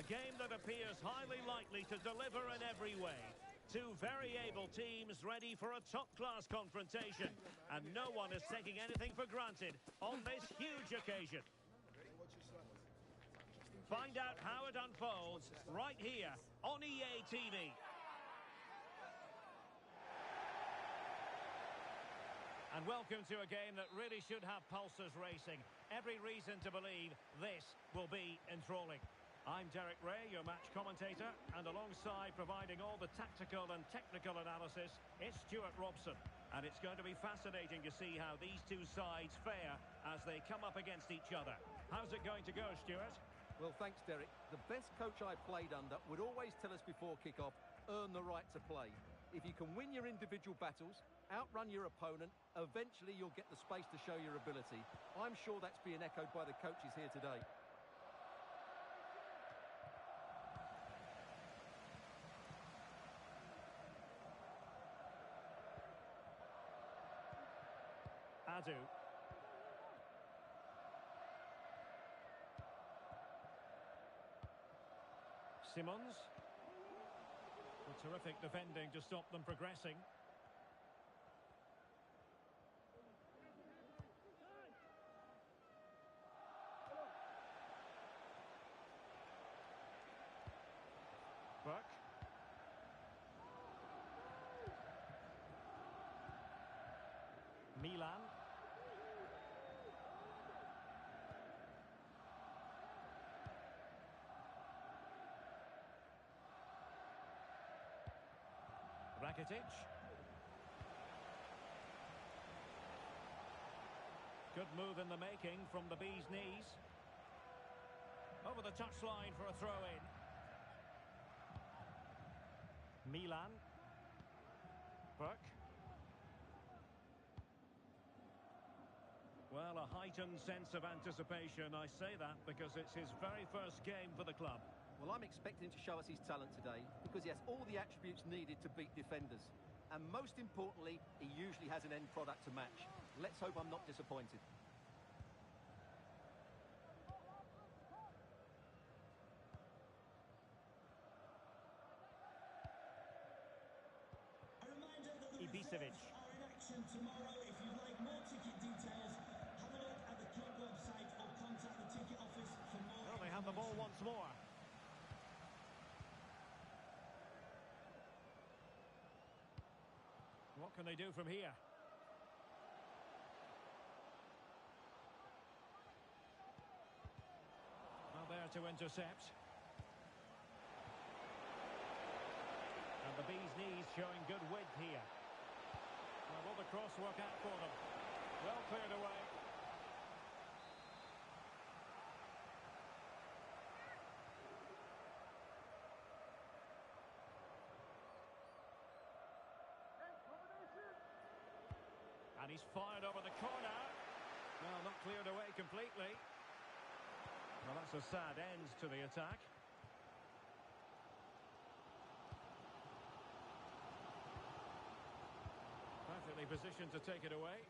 A game that appears highly likely to deliver in every way. Two very able teams ready for a top-class confrontation. And no one is taking anything for granted on this huge occasion. Find out how it unfolds right here on EA TV. And welcome to a game that really should have pulses racing. Every reason to believe this will be enthralling. I'm Derek Ray, your match commentator, and alongside providing all the tactical and technical analysis, it's Stuart Robson. And it's going to be fascinating to see how these two sides fare as they come up against each other. How's it going to go, Stuart? Well, thanks, Derek. The best coach I played under would always tell us before kick-off, earn the right to play. If you can win your individual battles, outrun your opponent, eventually you'll get the space to show your ability. I'm sure that's being echoed by the coaches here today. Adu. Simons. Well, terrific defending to stop them progressing. Burke. Milan. Rakitic. Good move in the making from the bee's knees. Over the touchline for a throw-in. Milan. Burke. Well, a heightened sense of anticipation. I say that because it's his very first game for the club. Well, I'm expecting him to show us his talent today because he has all the attributes needed to beat defenders. And most importantly, he usually has an end product to match. Let's hope I'm not disappointed. Ibisevic. Are in action tomorrow. If you'd like more ticket details, have a look at the club website or contact the ticket office for more. Well, they have the ball once more. What can they do from here? Well, there to intercept. And the bee's knees showing good width here. Well, will the cross work out for them? Well cleared away. And he's fired over the corner. Well, not cleared away completely. Well, that's a sad end to the attack. Perfectly positioned to take it away.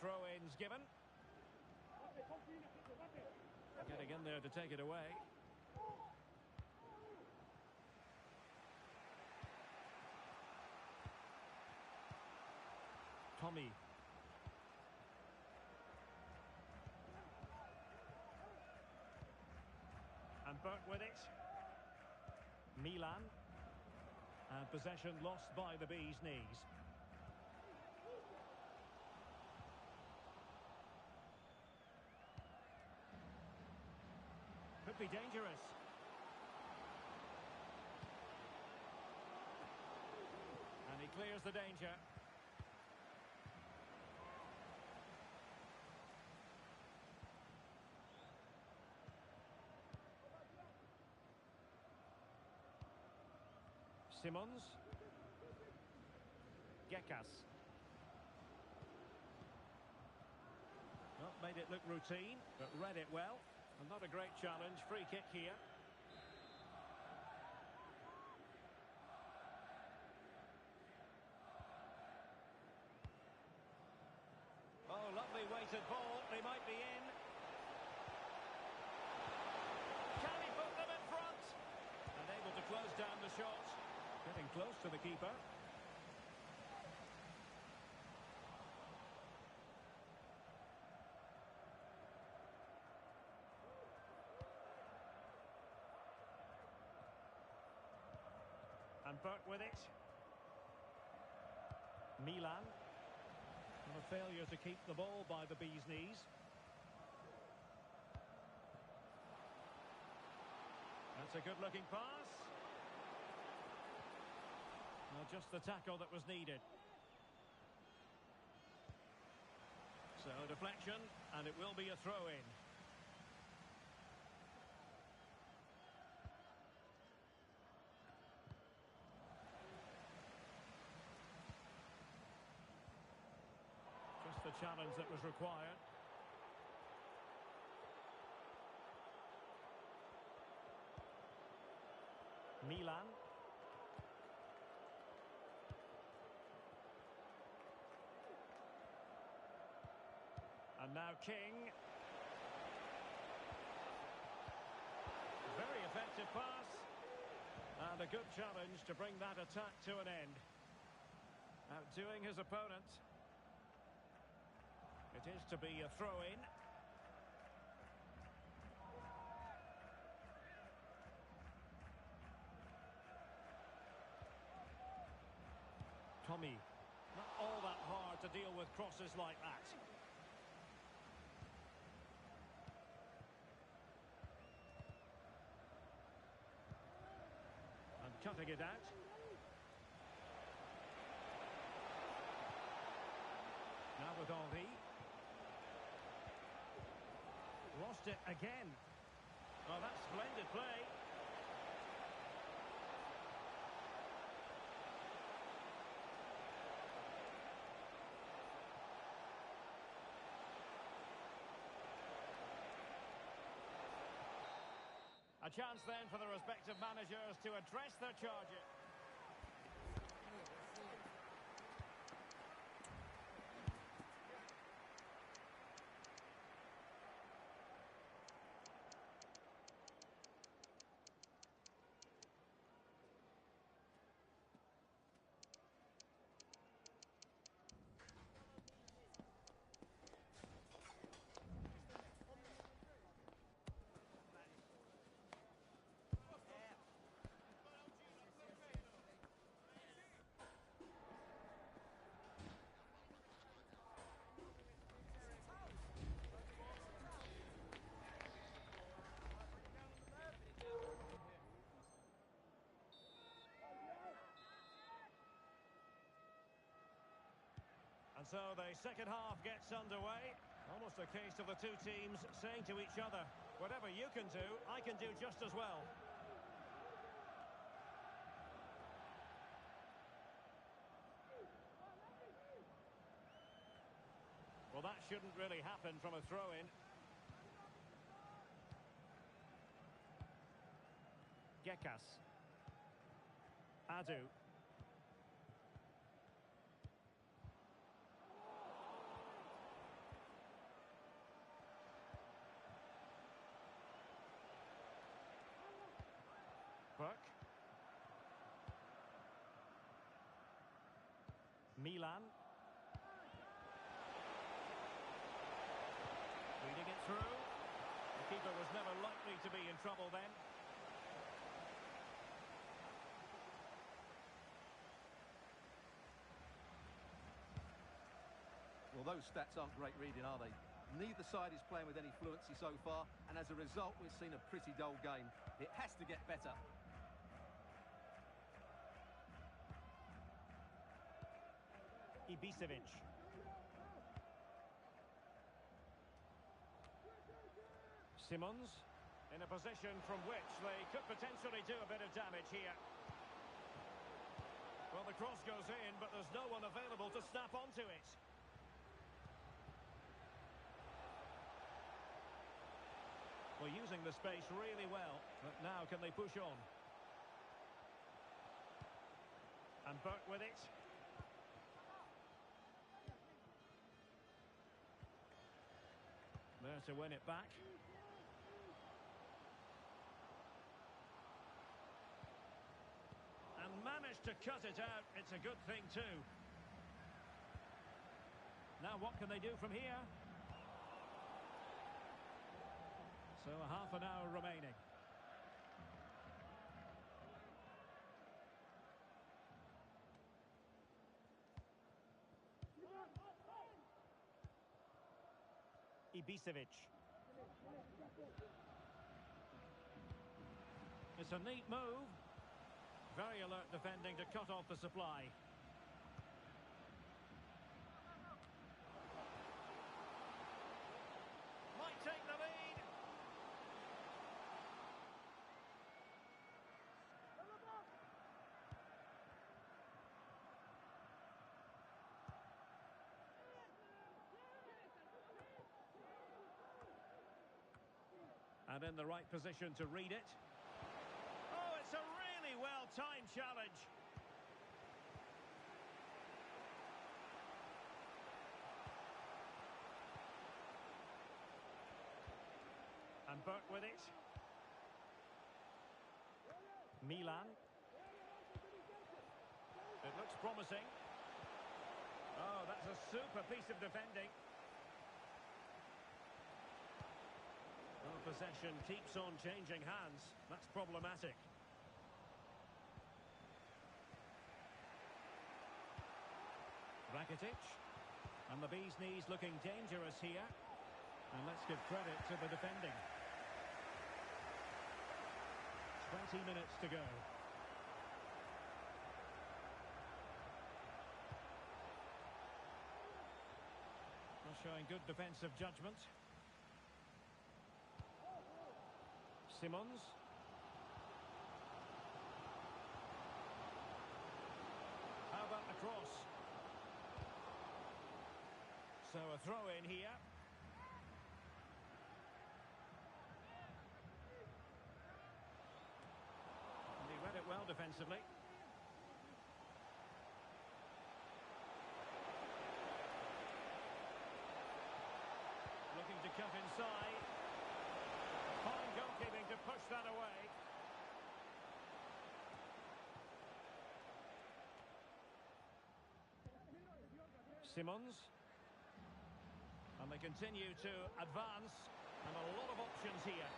Throw-ins given. Getting in there to take it away. Tommy. And Burke with it. Milan. And possession lost by the bee's knees. Could be dangerous. And he clears the danger. Simons. Gekas. Well, made it look routine, but read it well. And not a great challenge. Free kick here. Oh, lovely weighted ball. They might be in. close to the keeper. And Burke with it. Milan. And a failure to keep the ball by the bee's knees. That's a good-looking pass. Well, just the tackle that was needed. So, deflection, and it will be a throw-in. Just the challenge that was required. Milan. And now King. Very effective pass. And a good challenge to bring that attack to an end. Outdoing his opponent. It is to be a throw-in. Tommy. Not all that hard to deal with crosses like that. And cutting it out. Now with Henry. Lost it again. Oh, that's splendid play. A chance then for the respective managers to address their charges. And so the second half gets underway. Almost a case of the two teams saying to each other, whatever you can do, I can do just as well. Well, that shouldn't really happen from a throw-in. Gekas. Adu. Burke. Milan. Reading it through. The keeper was never likely to be in trouble then. Well, those stats aren't great reading, are they? Neither side is playing with any fluency so far, and as a result, we've seen a pretty dull game. It has to get better. Ibisevic. Simons in a position from which they could potentially do a bit of damage here. Well, the cross goes in, but there's no one available to snap onto it. Well, using the space really well, but now can they push on? And Burke with it. There to win it back. And managed to cut it out, it's a good thing too. Now what can they do from here? So a half an hour remaining. Ibisevic. It's a neat move. Very alert defending to cut off the supply. Might take the lead. And in the right position to read it. Oh, it's a really well-timed challenge. And Burke with it. Milan. It looks promising. Oh, that's a super piece of defending. Well, possession keeps on changing hands. That's problematic. Rakitic. And the bee's knees looking dangerous here. And let's give credit to the defending. 20 minutes to go. Well, showing good defensive judgment. Simons. How about the cross? So a throw in here. And he read it well defensively. Looking to cut inside. Fine goalkeeping to push that away. Simons. And they continue to advance. And a lot of options here.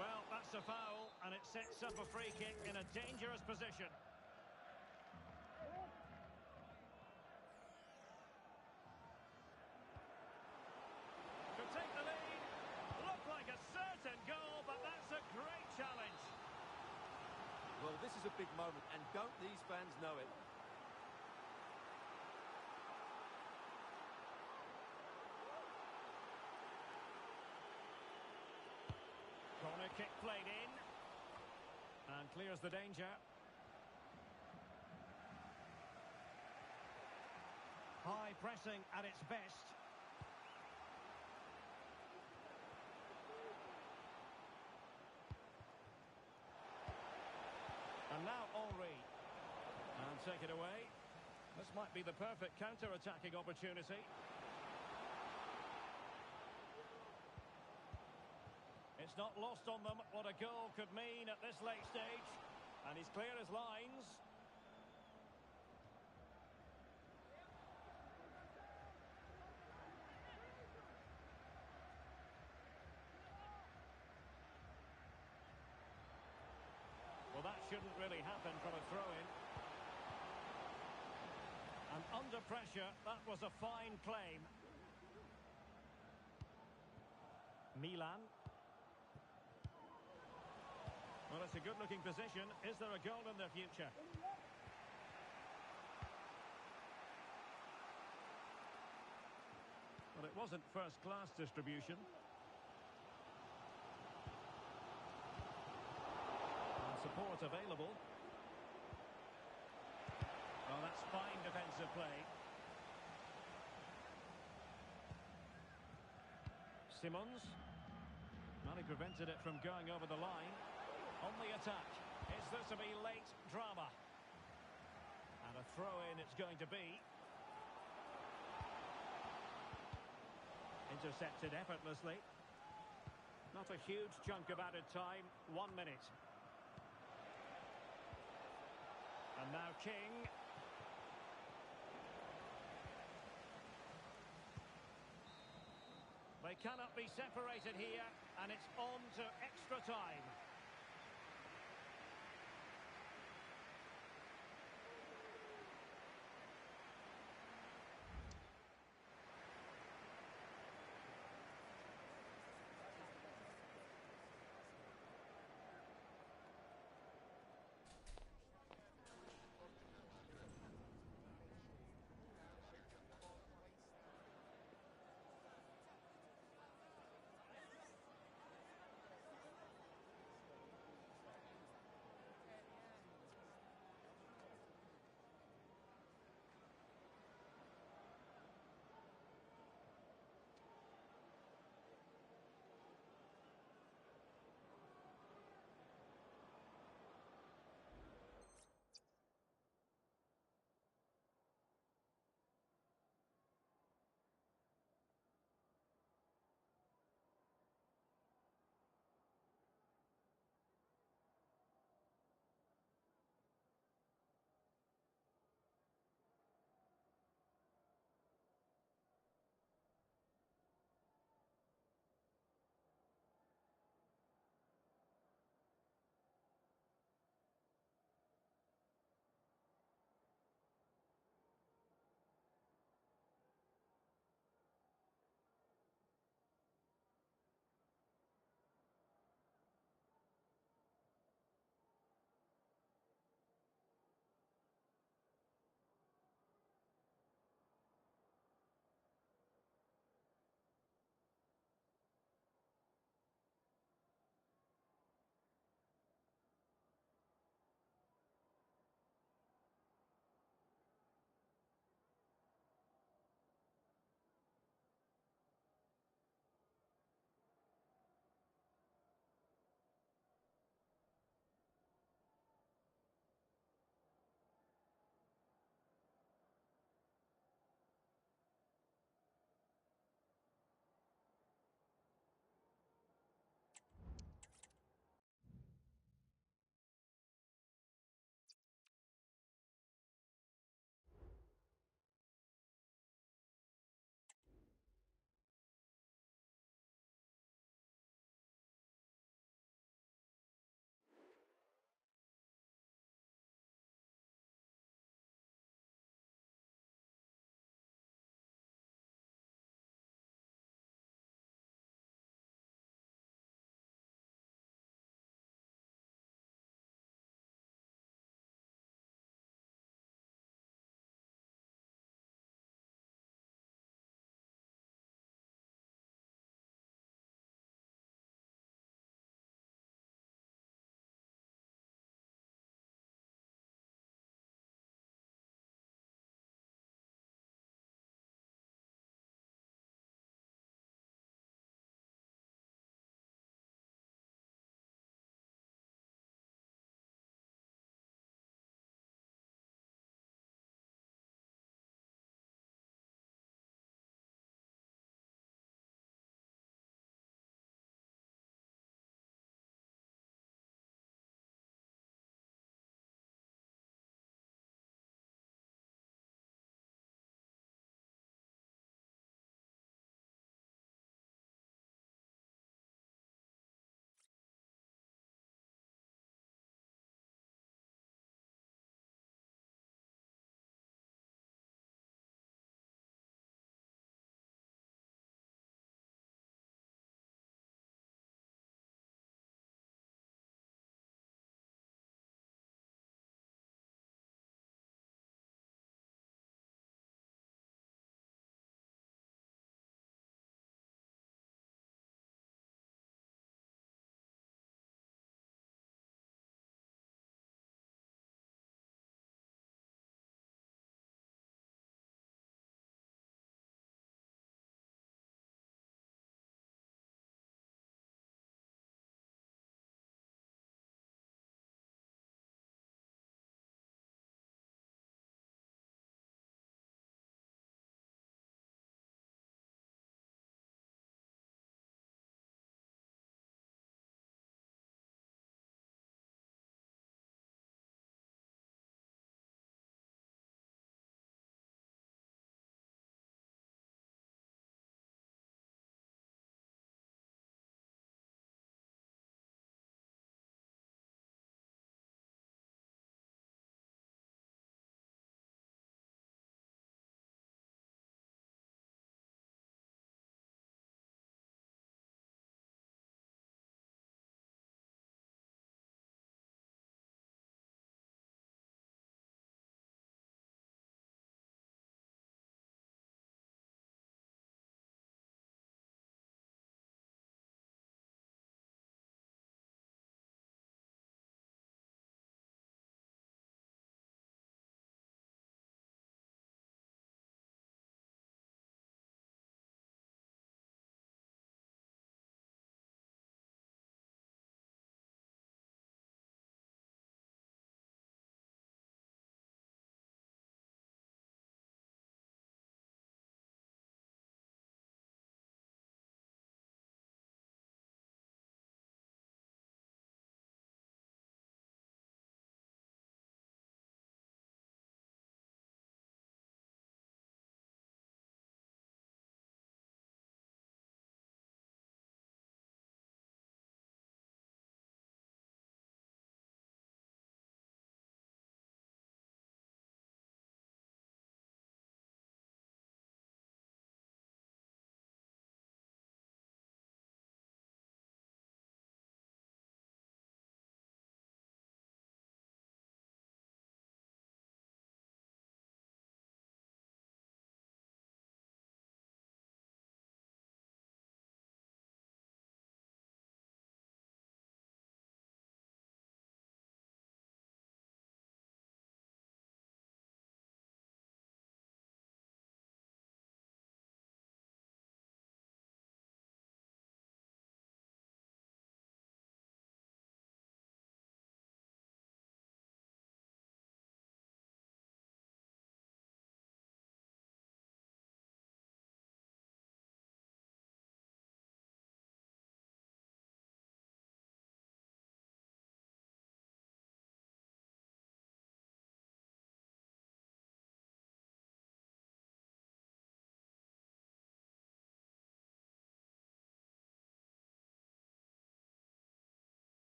Well, that's a foul, and it sets up a free kick in a dangerous position. Could take the lead. Looked like a certain goal, but that's a great challenge. Well, this is a big moment, and don't these fans know it? Corner kick played in. And clears the danger. High pressing at its best. And now Henry. And take it away. This might be the perfect counter-attacking opportunity. It's not lost on them what a goal could mean at this late stage. And he's clear as lines. Well, that shouldn't really happen from a throw-in. And under pressure, that was a fine claim. Milan. Well, it's a good-looking position. Is there a goal in their future? Well, it wasn't first-class distribution. And support available. Well, that's fine defensive play. Simons. Well, he prevented it from going over the line. On the attack, is there to be late drama? And a throw-in it's going to be. Intercepted effortlessly. Not a huge chunk of added time, 1 minute. And now King. They cannot be separated here, and it's on to extra time.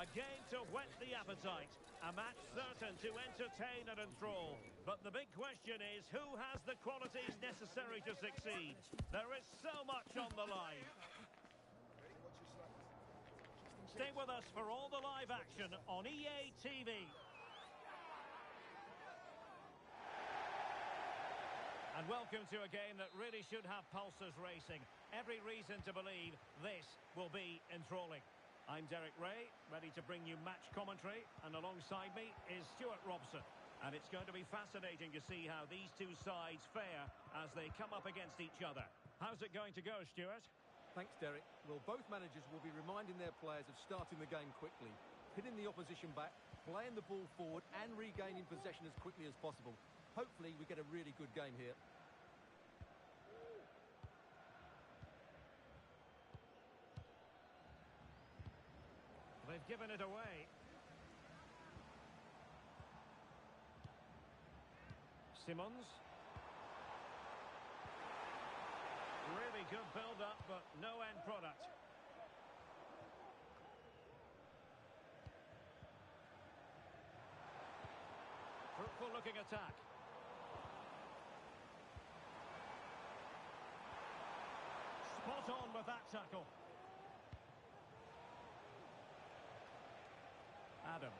A game to whet the appetite. A match certain to entertain and enthrall. But the big question is, who has the qualities necessary to succeed? There is so much on the line. Stay with us for all the live action on EA TV. And welcome to a game that really should have pulses racing. Every reason to believe this will be enthralling. I'm Derek Ray, ready to bring you match commentary, and alongside me is Stuart Robson. And it's going to be fascinating to see how these two sides fare as they come up against each other. How's it going to go, Stuart? Thanks, Derek. Well, both managers will be reminding their players of starting the game quickly, pinning the opposition back, playing the ball forward and regaining possession as quickly as possible. Hopefully we get a really good game here. They've given it away. Simmons. Really good build-up, but no end product. Fruitful-looking attack. Spot on with that tackle. Adam.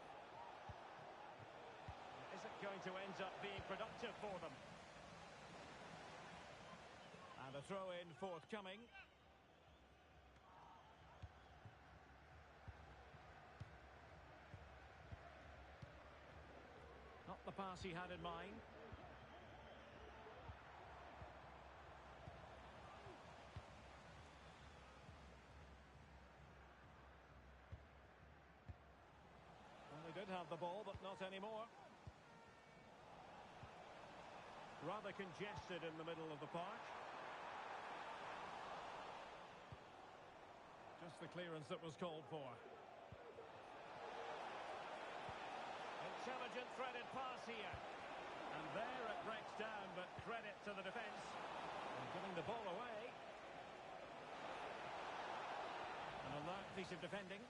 Is it going to end up being productive for them? And a throw-in forthcoming. Not the pass he had in mind. Did have the ball, but not anymore. Rather congested in the middle of the park. Just the clearance that was called for. Intelligent threaded pass here. And there it breaks down, but credit to the defence. And giving the ball away. An alert piece of defending.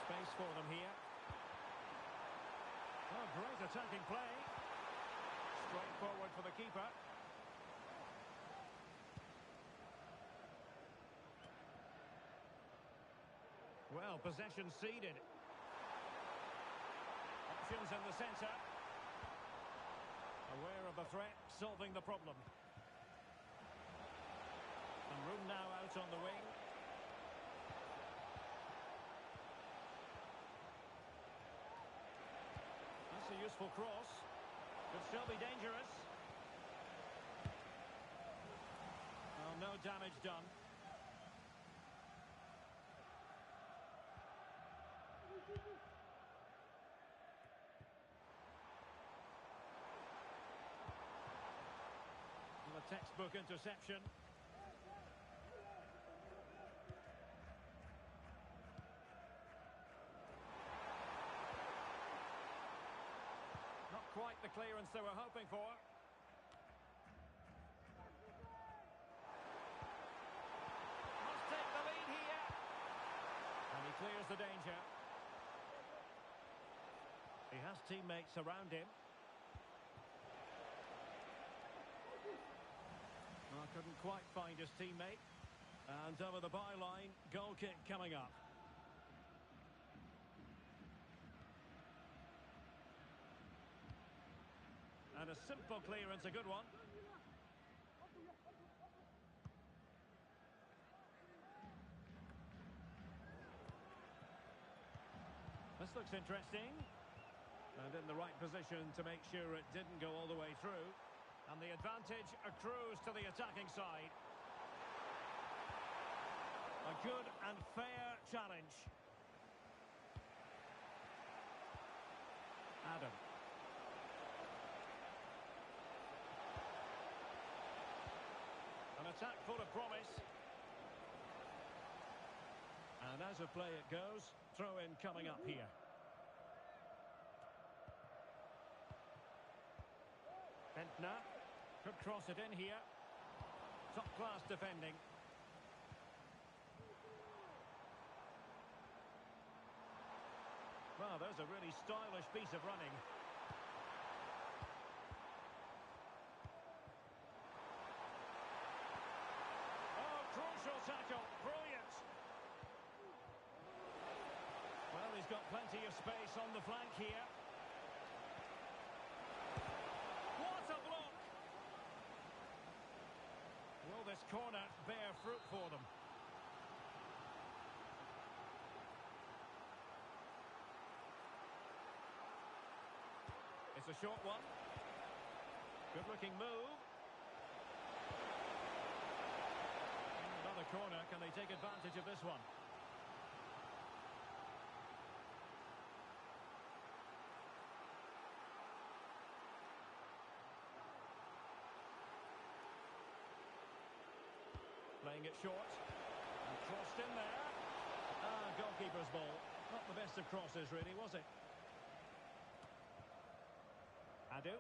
Space for them here. Oh, great attacking play. Straight forward for the keeper. Well, possession ceded. Options in the centre. Aware of the threat, solving the problem. And room now out on the wing. A useful cross. Could still be dangerous. Oh, no damage done. And a textbook interception. Quite the clearance they were hoping for. Must take the lead here. And he clears the danger. He has teammates around him. Well, couldn't quite find his teammate. And over the byline, goal kick coming up. And a simple clearance, a good one. This looks interesting. And in the right position to make sure it didn't go all the way through. And the advantage accrues to the attacking side. A good and fair challenge. Adam. An attack full of promise. And as a play it goes, throw in coming up here. Bentner could cross it in here. Top class defending. Well, there's a really stylish piece of running. Oh, crucial tackle. Brilliant. Well, he's got plenty of space on the flank here. What a block! Will this corner bear fruit for them? It's a short one. Good-looking move. Another corner. Can they take advantage of this one? Playing it short. And crossed in there. Ah, goalkeeper's ball. Not the best of crosses, really, was it? Adu.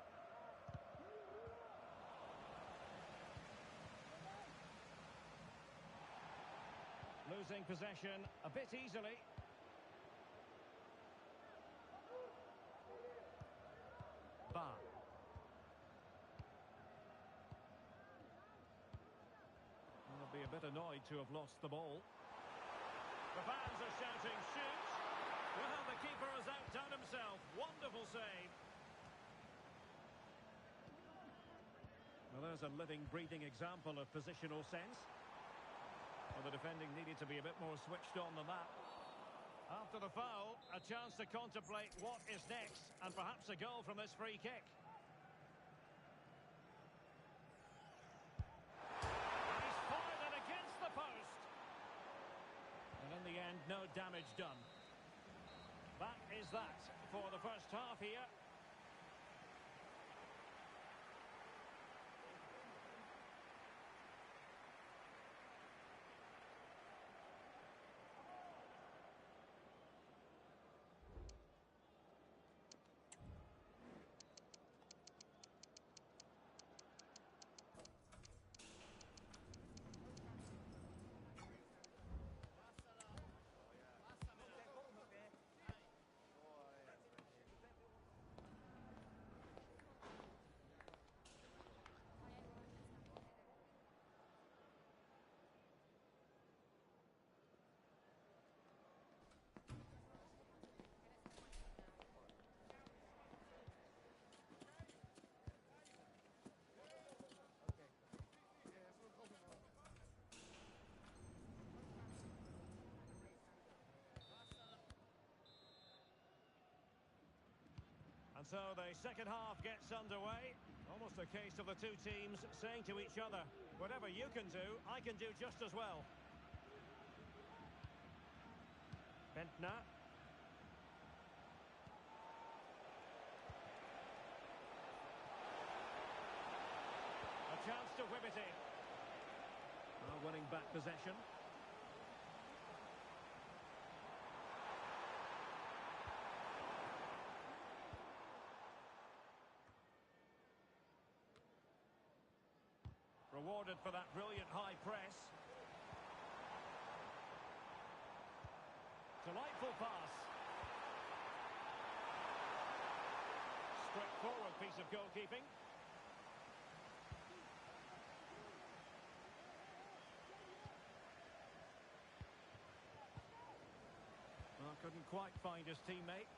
Losing possession a bit easily. Ba. Will be a bit annoyed to have lost the ball. The fans are shouting, shoot! Well, the keeper has outdone himself. Wonderful save. Well, there's a living, breathing example of positional sense. Well, the defending needed to be a bit more switched on than that. After the foul, a chance to contemplate what is next, and perhaps a goal from this free kick. And he's fired it against the post. And in the end, no damage done. That is that for the first half here. And so the second half gets underway. Almost a case of the two teams saying to each other, whatever you can do, I can do just as well. Bentner. A chance to whip it in. Well, winning back possession. Rewarded for that brilliant high press. Delightful pass. Straightforward piece of goalkeeping. Well, couldn't quite find his teammate.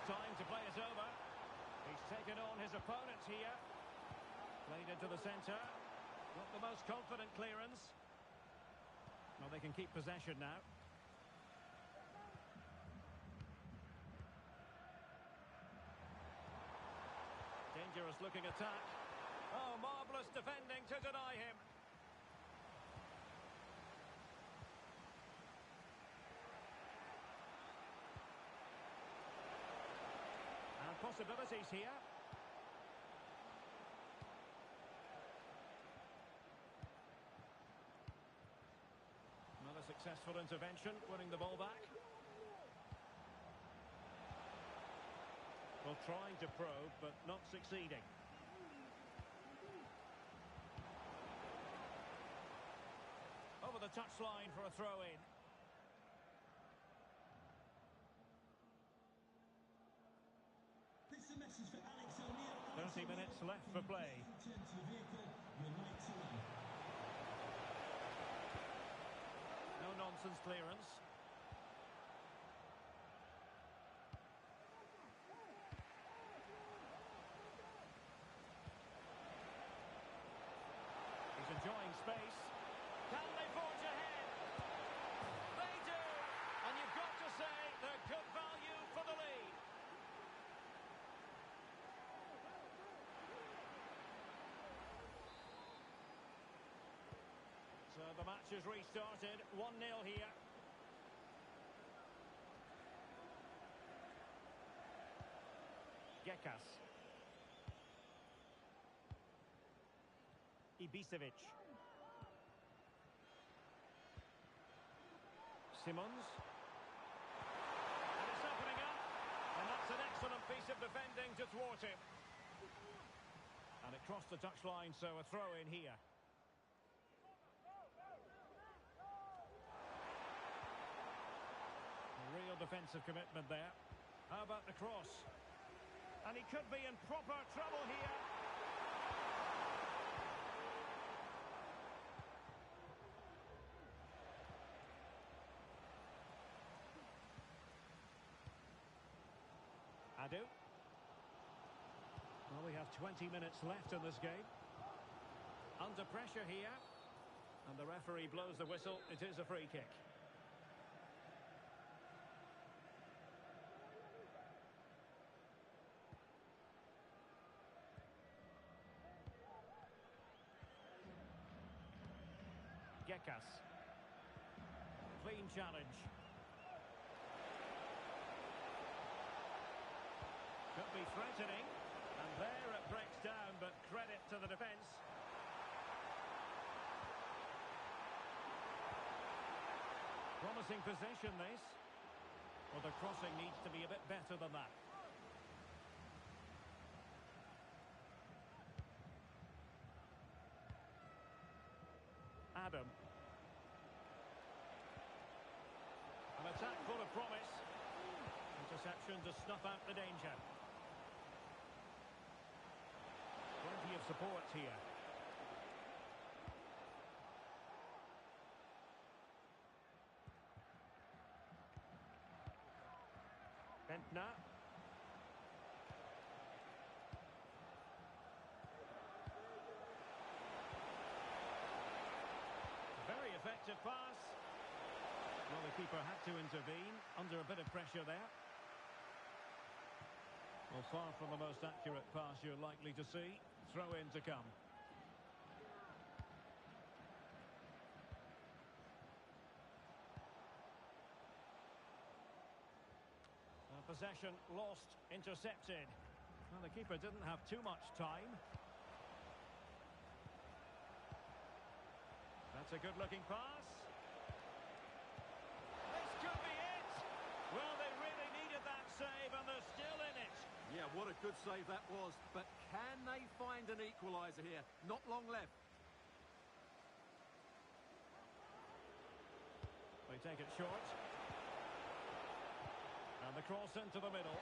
Time to play it over. He's taken on his opponents here. Played into the centre. Not the most confident clearance. Well, they can keep possession now. Dangerous looking attack. Oh, marvellous defending to deny him. Possibilities here. Successful intervention, winning the ball back. Well, trying to probe, but not succeeding. Over the touchline for a throw-in. This is a message for Alex O'Neill. 30 minutes left for play. Return to your vehicle. You're right to win. No-nonsense clearance. He's enjoying space. Can they forge ahead? They do! And you've got to say they're good value for the lead. So the match has restarted. 1-0 here. Gekas. Ibisevic. Simons. And it's opening up. And that's an excellent piece of defending to thwart him. And it crossed the touchline, so a throw in here. Real defensive commitment there. How about the cross? And he could be in proper trouble here. Adu. Well, we have 20 minutes left in this game. Under pressure here. And the referee blows the whistle. It is a free kick. Gekas. Clean challenge. Could be threatening. And there it breaks down, but credit to the defence. Promising possession, this. Well, the crossing needs to be a bit better than that. Adam. An attack full of promise. Interception to snuff out the danger. Plenty of support here. Bentner. Very effective pass. Well, the keeper had to intervene under a bit of pressure there. Well, far from the most accurate pass you're likely to see. Throw in to come. Possession lost, intercepted. Well, the keeper didn't have too much time. That's a good-looking pass. This could be it. Well, they really needed that save, and they're still in it. Yeah, what a good save that was. But can they find an equaliser here? Not long left. They take it short. And the cross into the middle.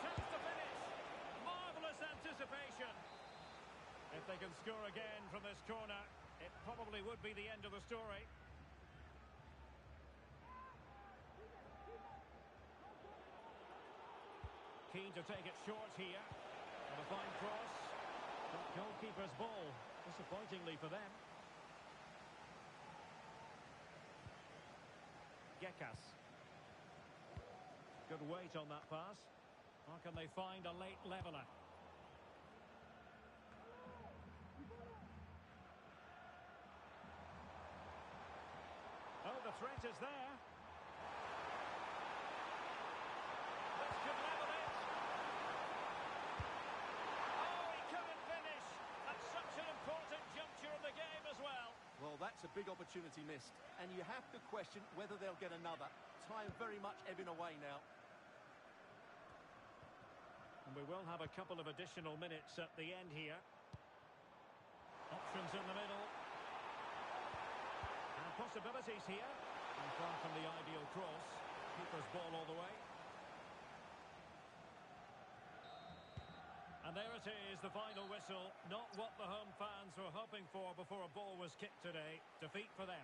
Chance to finish. Marvellous anticipation. If they can score again from this corner, it probably would be the end of the story. Keen to take it short here. And a fine cross. The goalkeeper's ball, disappointingly for them. Gekas. Good weight on that pass. Or can they find a late leveller? Oh, the threat is there. This could level it. Oh, he couldn't finish. At such an important juncture of the game as well. Well, that That's a big opportunity missed. And you have to question whether they'll get another. Time very much ebbing away now. And we will have a couple of additional minutes at the end here. Options in the middle. And possibilities here. And far from the ideal cross. Keeper's ball all the way. And there it is, the final whistle. Not what the home fans were hoping for before a ball was kicked today. Defeat for them.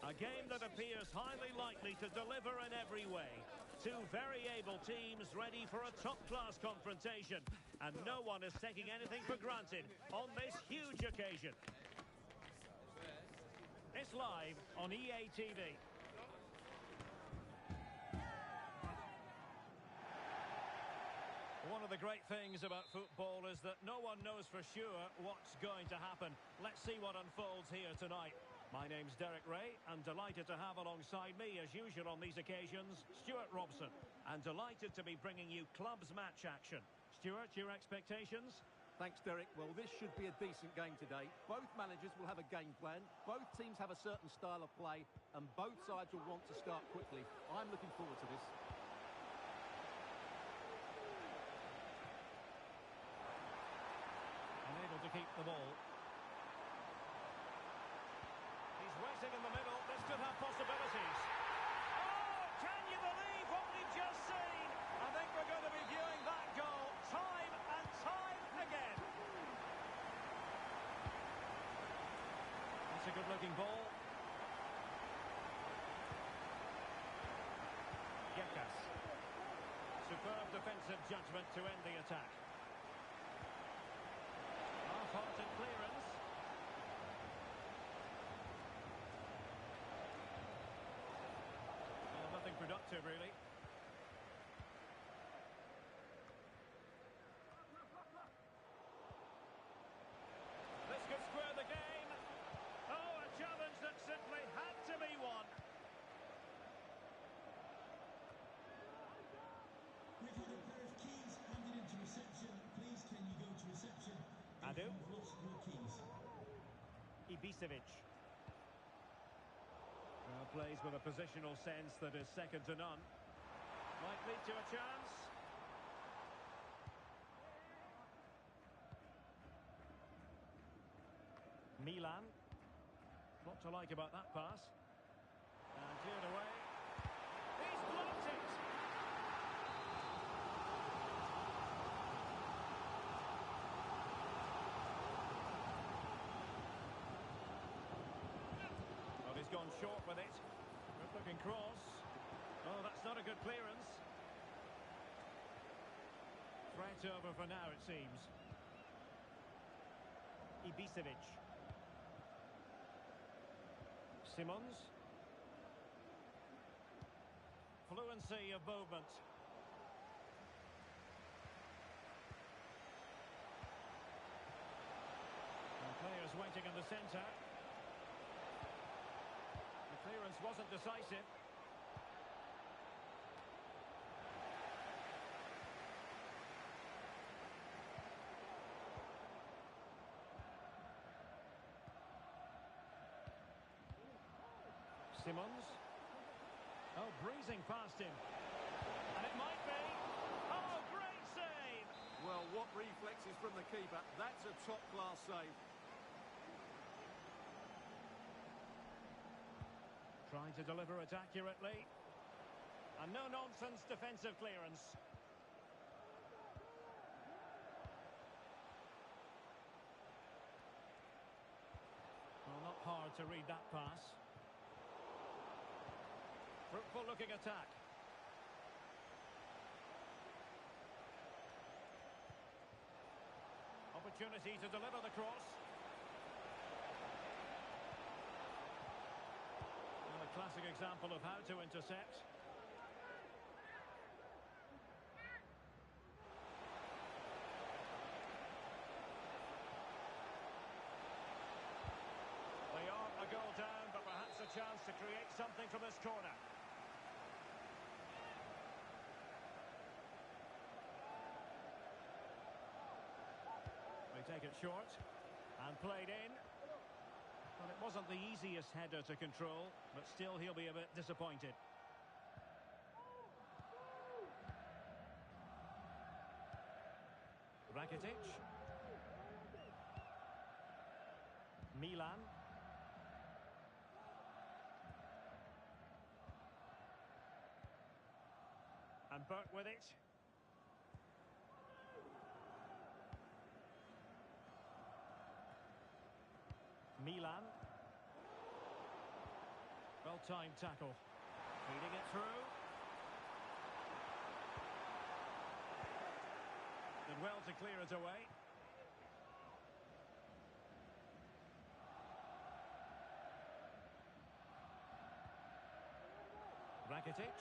A game that appears highly likely to deliver in every way. Two very able teams ready for a top-class confrontation. And no one is taking anything for granted on this huge occasion. It's live on EA TV. One of the great things about football is that no one knows for sure what's going to happen. Let's see what unfolds here tonight. My name's Derek Ray. I'm delighted to have alongside me, as usual on these occasions, Stuart Robson. And delighted to be bringing you clubs match action. Stuart, your expectations? Thanks, Derek. Well, this should be a decent game today. Both managers will have a game plan. Both teams have a certain style of play. And both sides will want to start quickly. I'm looking forward to this. Unable to keep the ball. He's waiting in the middle. This could have possibilities. Oh, can you believe what we've just seen? I think we're going to be viewing that goal time and time again. That's a good-looking ball. Gekas. Superb defensive judgment to end the attack. Half-hearted clearance. Well, nothing productive, really. This could square the game. Oh, a challenge that simply had to be won. We've had a pair of keys handed into reception. Please, can you go to reception? Adu. You've lost your keys. Ibisevic. Well, plays with a positional sense that is second to none. Might lead to a chance. Milan. What to like about that pass? And cleared away. He's blocked it! Well, he's gone short with it. Good looking cross. Oh, that's not a good clearance. Threat over for now, it seems. Ibisevic. Simons. Fluency of movement. And players waiting in the centre. The clearance wasn't decisive. Simons. Oh, breezing past him. And it might be. Oh, great save! Well, what reflexes from the keeper. That's a top-class save. Trying to deliver it accurately. And no-nonsense defensive clearance. Well, not hard to read that pass. Fruitful looking attack. Opportunity to deliver the cross. Well, a classic example of how to intercept. They are a goal down, but perhaps a chance to create something from this corner. They take it short and played in. Well, it wasn't the easiest header to control, but still he'll be a bit disappointed. Rakitic. Milan. And Burke with it. Milan. Well-timed tackle. Feeding it through. Did well to clear it away. Rakitic.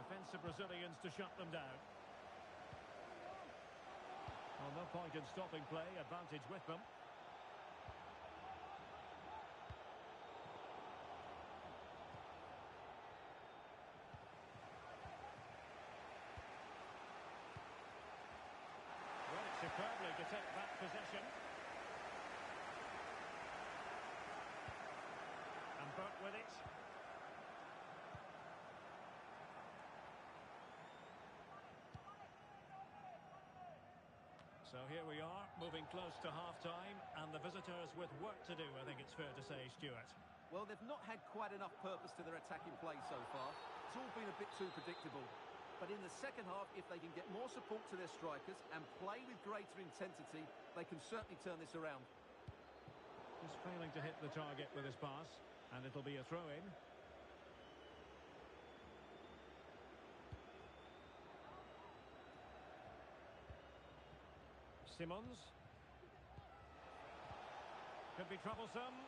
Defensive Brazilians to shut them down. Well, no point in stopping play. Advantage with them. Read it superbly to take back possession. And Burt with it. So here we are, moving close to half-time, and the visitors with work to do, I think it's fair to say, Stuart. Well, they've not had quite enough purpose to their attacking play so far. It's all been a bit too predictable. But in the second half, if they can get more support to their strikers and play with greater intensity, they can certainly turn this around. Just failing to hit the target with his pass, and it'll be a throw-in. Simmons. Could be troublesome.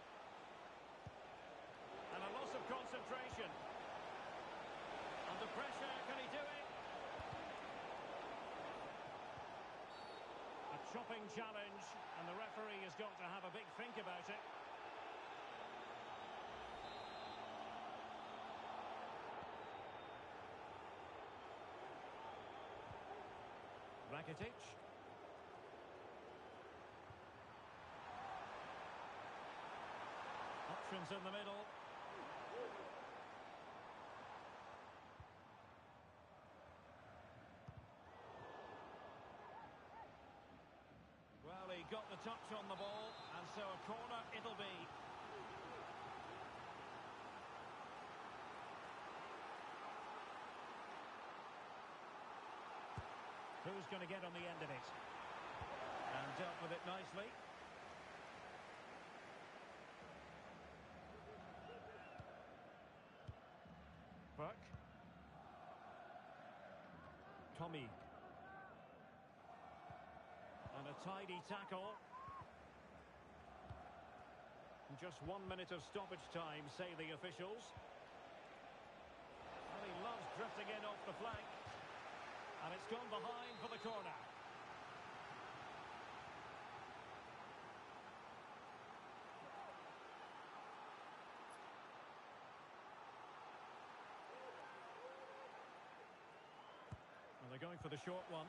And a loss of concentration. Under pressure, can he do it? A chopping challenge, and the referee has got to have a big think about it. Rakitic. Options in the middle. Well, he got the touch on the ball, and so a corner it'll be. Who's going to get on the end of it? And dealt with it nicely. Burke. Tommy. And a tidy tackle. And just 1 minute of stoppage time, say the officials. And he loves drifting in off the flank. And it's gone behind for the corner. Well, they're going for the short one.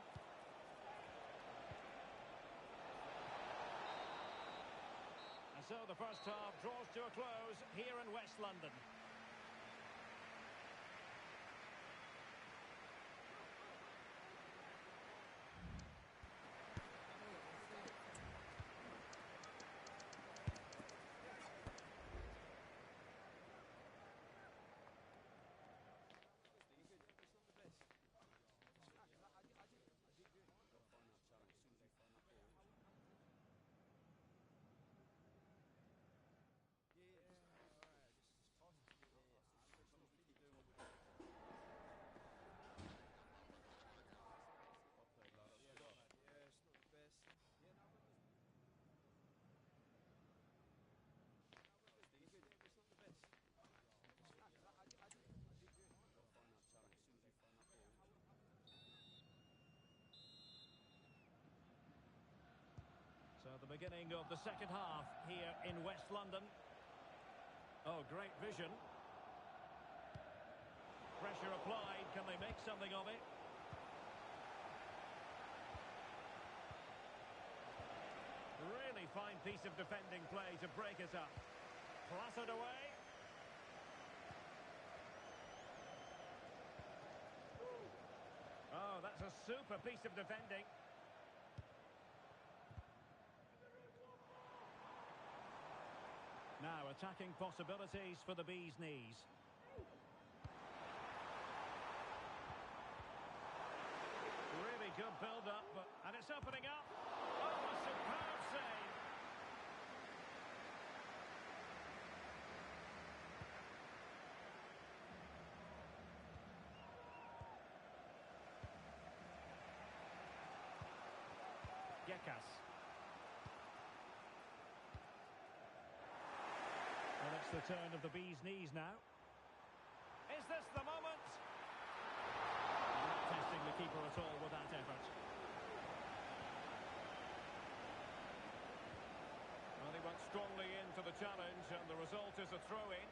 And so the first half draws to a close here in West London. So the beginning of the second half here in West London. Oh, great vision. Pressure applied. Can they make something of it? Really fine piece of defending play to break it up. Clattered away. Oh, that's a super piece of defending. Now attacking possibilities for the Bees' knees. Really good build-up, and it's opening up. Oh, a superb save. the turn of the bee's knees now. Is this the moment? Not testing the keeper at all with that effort. Well, he went strongly into the challenge, and the result is a throw-in.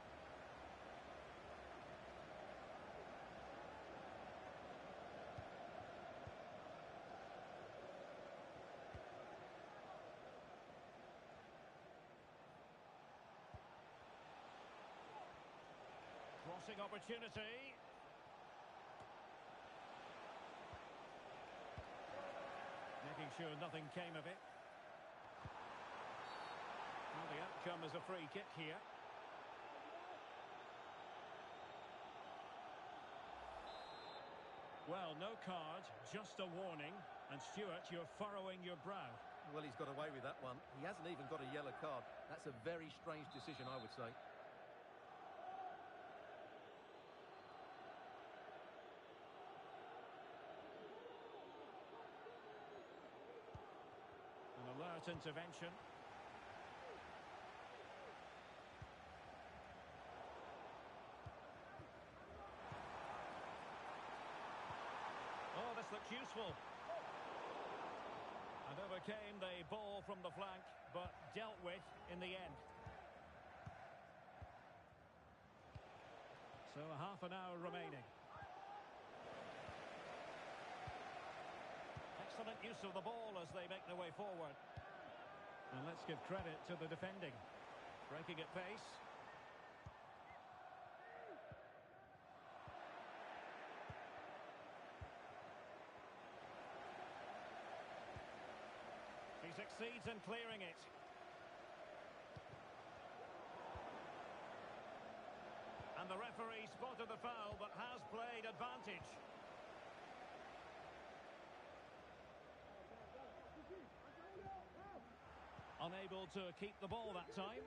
Crossing opportunity. Making sure nothing came of it. Well, the outcome is a free kick here. Well, no card, just a warning. And Stuart, you're furrowing your brow. Well, he's got away with that one. He hasn't even got a yellow card. That's a very strange decision, I would say. An alert intervention. Oh, this looks useful. And overcame the ball from the flank, but dealt with in the end. So half an hour remaining. Excellent use of the ball as they make their way forward. And let's give credit to the defending. Breaking at pace. He succeeds in clearing it. And the referee spotted the foul but has played advantage. Unable to keep the ball that time.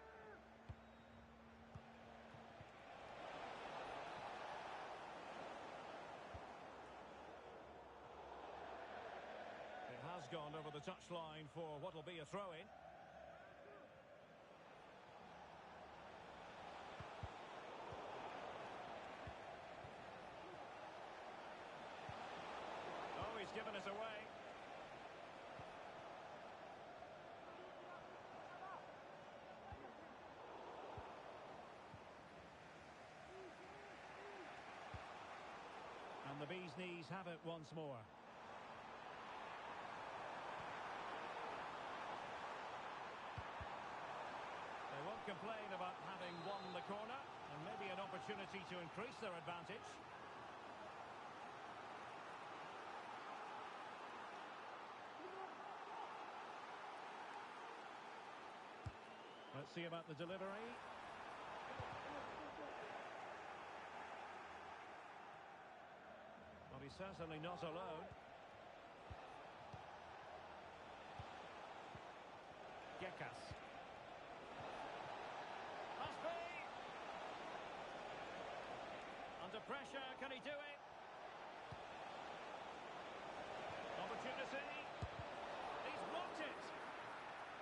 It has gone over the touchline for what will be a throw-in. Oh, he's given us away. And the bee's knees have it once more. They won't complain about having won the corner, and maybe an opportunity to increase their advantage. Let's see about the delivery. Well, he's certainly not alone. Gekas. Must be! Under pressure, can he do it? Opportunity. He's blocked it.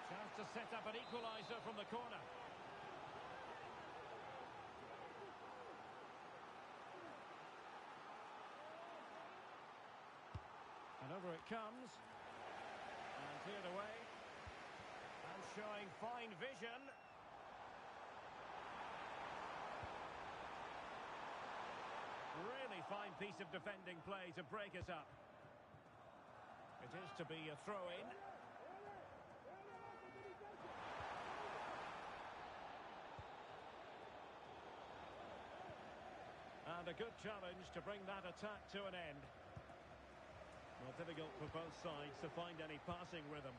Chance to set up an equaliser from the corner. And over it comes. And cleared away. And showing fine vision. Really fine piece of defending play to break us up. It is to be a throw-in. And a good challenge to bring that attack to an end. Well, difficult for both sides to find any passing rhythm.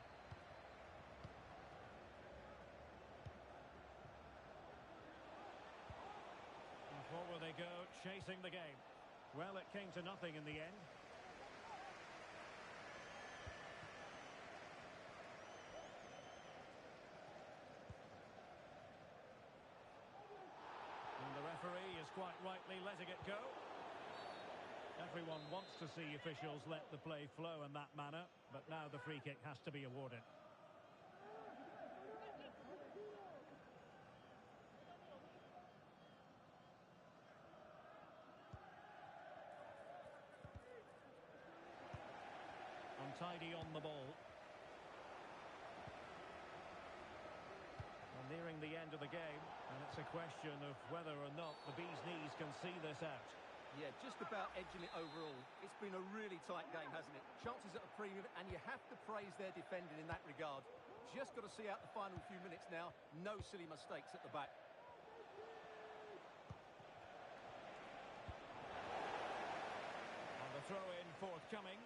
And forward they go, chasing the game. Well, it came to nothing in the end. And the referee is quite rightly letting it go. Everyone wants to see officials let the play flow in that manner, but now the free kick has to be awarded. tidy on the ball. Well, nearing the end of the game, and it's a question of whether or not the bee's knees can see this out. Yeah, just about edging it overall. It's been a really tight game, hasn't it? Chances at a premium, and you have to praise their defending in that regard. Just got to see out the final few minutes now. No silly mistakes at the back. And the throw-in forthcoming.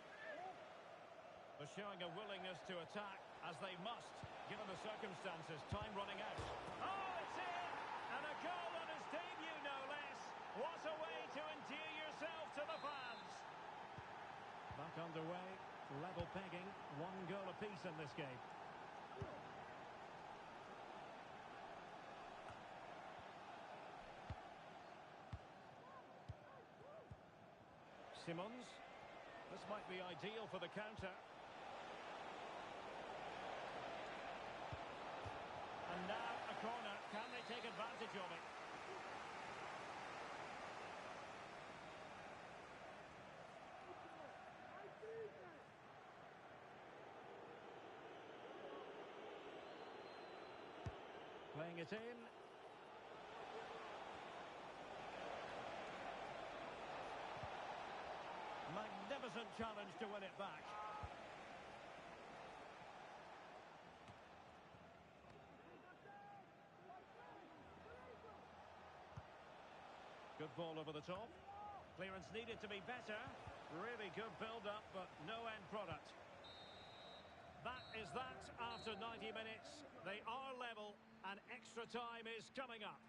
They're showing a willingness to attack, as they must, given the circumstances. Time running out. Oh, it's in! And a goal on his debut, no less. What a way to endear yourself to the fans. Back underway, level pegging, 1 goal apiece in this game. Simons. This might be ideal for the counter. And now a corner. Can they take advantage of it? Playing it in. Magnificent challenge to win it back. Good ball over the top. Clearance needed to be better. Really good build-up, but no end product. That is that after 90 minutes. They are level, and extra time is coming up.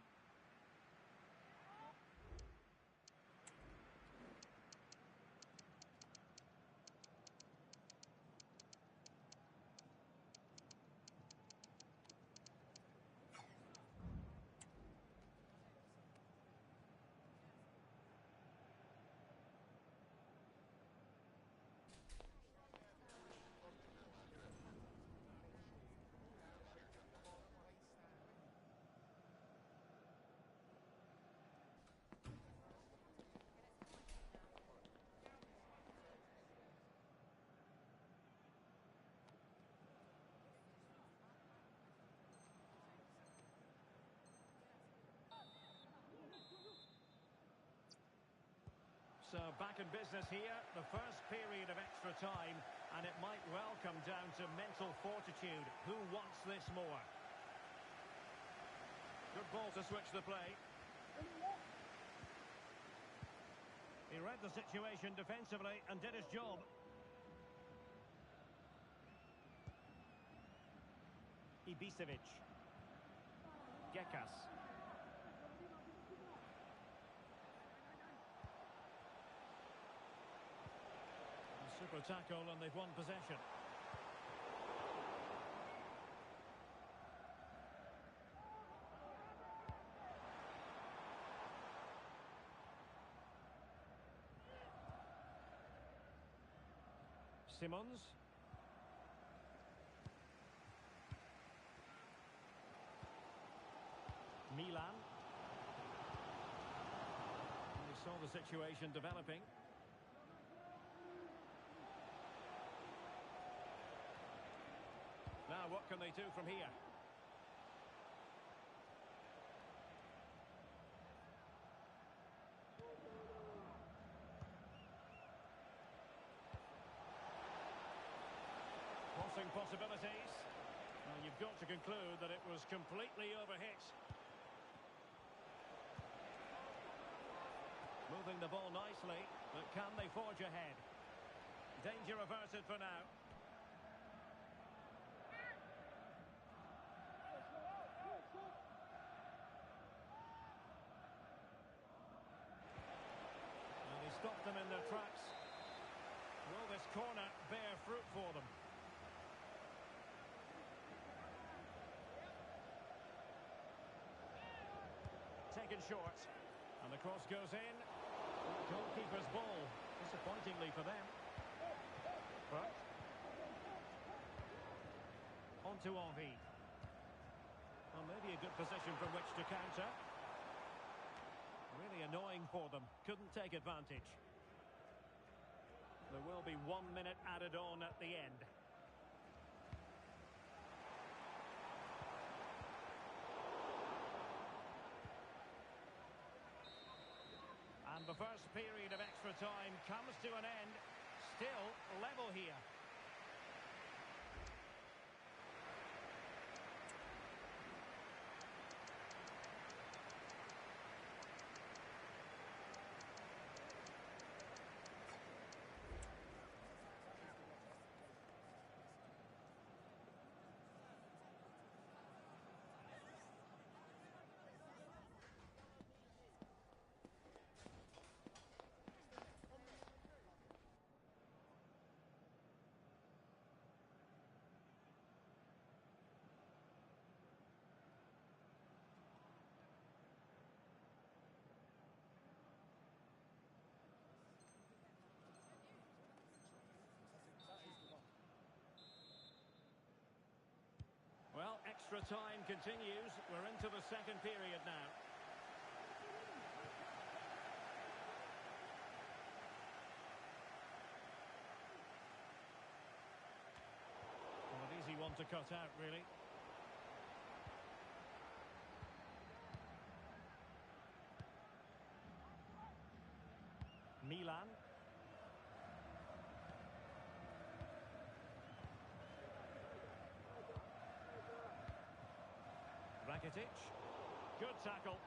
So back in business here, the first period of extra time, and it might well come down to mental fortitude. Who wants this more? Good ball to switch the play. He read the situation defensively and did his job. Ibisevic. Gekas. Super tackle, and they've won possession. Simons. Milan. We saw the situation developing. Now, what can they do from here? Crossing possibilities. Well, you've got to conclude that it was completely overhit. Moving the ball nicely, but can they forge ahead? Danger averted for now. Stopped them in their tracks. Will this corner bear fruit for them? Taken short. And the cross goes in. Goalkeeper's ball. Disappointingly for them. But on to Henry. Well, maybe a good position from which to counter. Really annoying for them. Couldn't take advantage. There will be 1 minute added on at the end. And the first period of extra time comes to an end. Still level here. Well, extra time continues. We're into the second period now. Well, an easy one to cut out, really. Milan. Rakitic. Good tackle.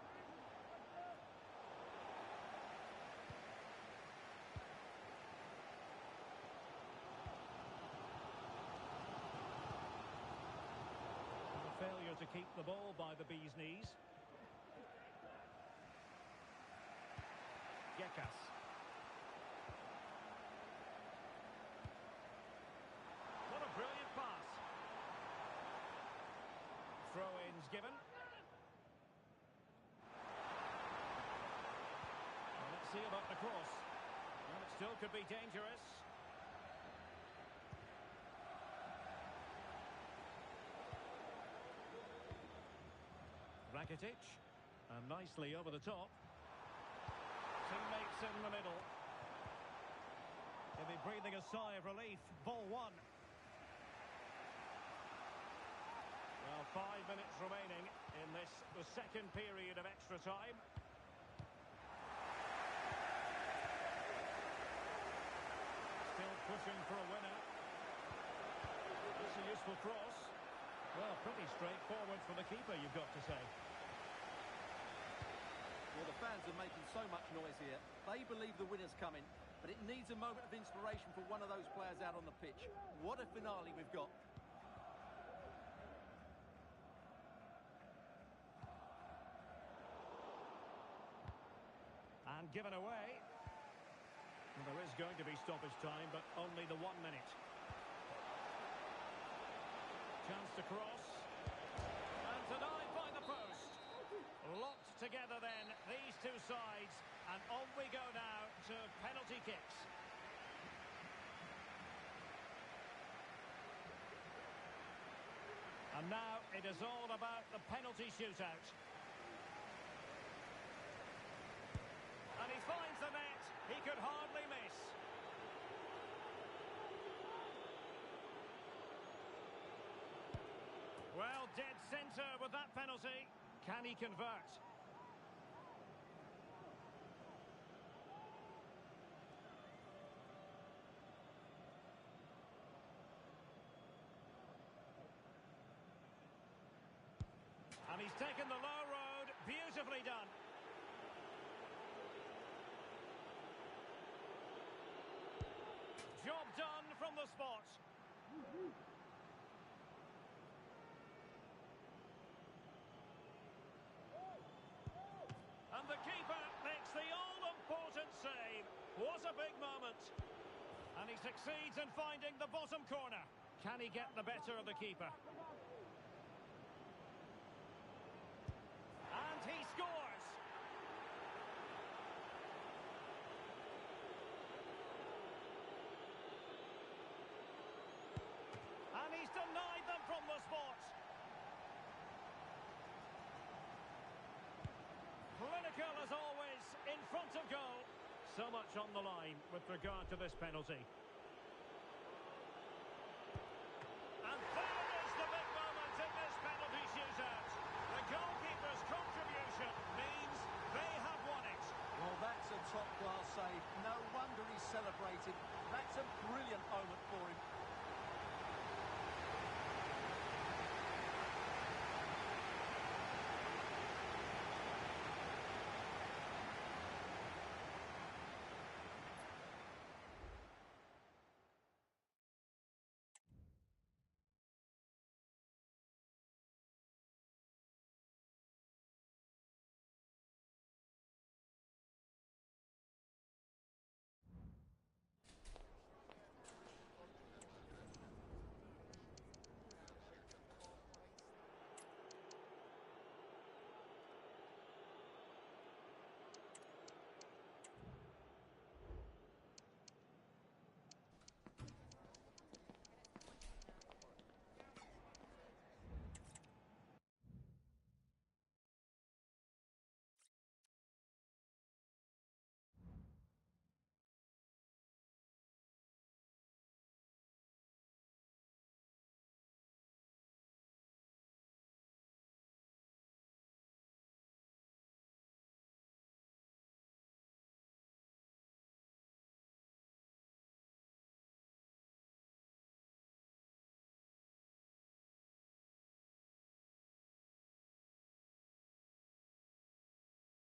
A failure to keep the ball by the bee's knees. Gekas. What a brilliant pass. Throw-ins given. Well, let's see about the cross. Well, it still could be dangerous. Rakitic. And nicely over the top. Teammates in the middle. He'll be breathing a sigh of relief. Ball one. Well, 5 minutes remaining in this, the second period of extra time. Still pushing for a winner. That's a useful cross. Well, pretty straightforward for the keeper, you've got to say. Well, the fans are making so much noise here. They believe the winner's coming, but it needs a moment of inspiration for one of those players out on the pitch. What a finale we've got. And given away. Well, there is going to be stoppage time, but only the 1 minute. Chance to cross. And denied by the post. Locked together then, these two sides. And on we go now to penalty kicks. And now it is all about the penalty shootout. And he finds the net. He could hardly miss. Well, dead centre with that penalty. Can he convert? And he's taken the low road. Beautifully done. Job done from the spot. And the keeper makes the all-important save. What a big moment. And he succeeds in finding the bottom corner. Can he get the better of the keeper? And he scores. And he's denied them from the spot. Clinical as always, in front of goal. So much on the line with regard to this penalty. And there is the big moment in this penalty shootout. The goalkeeper's contribution means they have won it. Well, that's a top-class save. No wonder he's celebrating. That's a brilliant moment for him.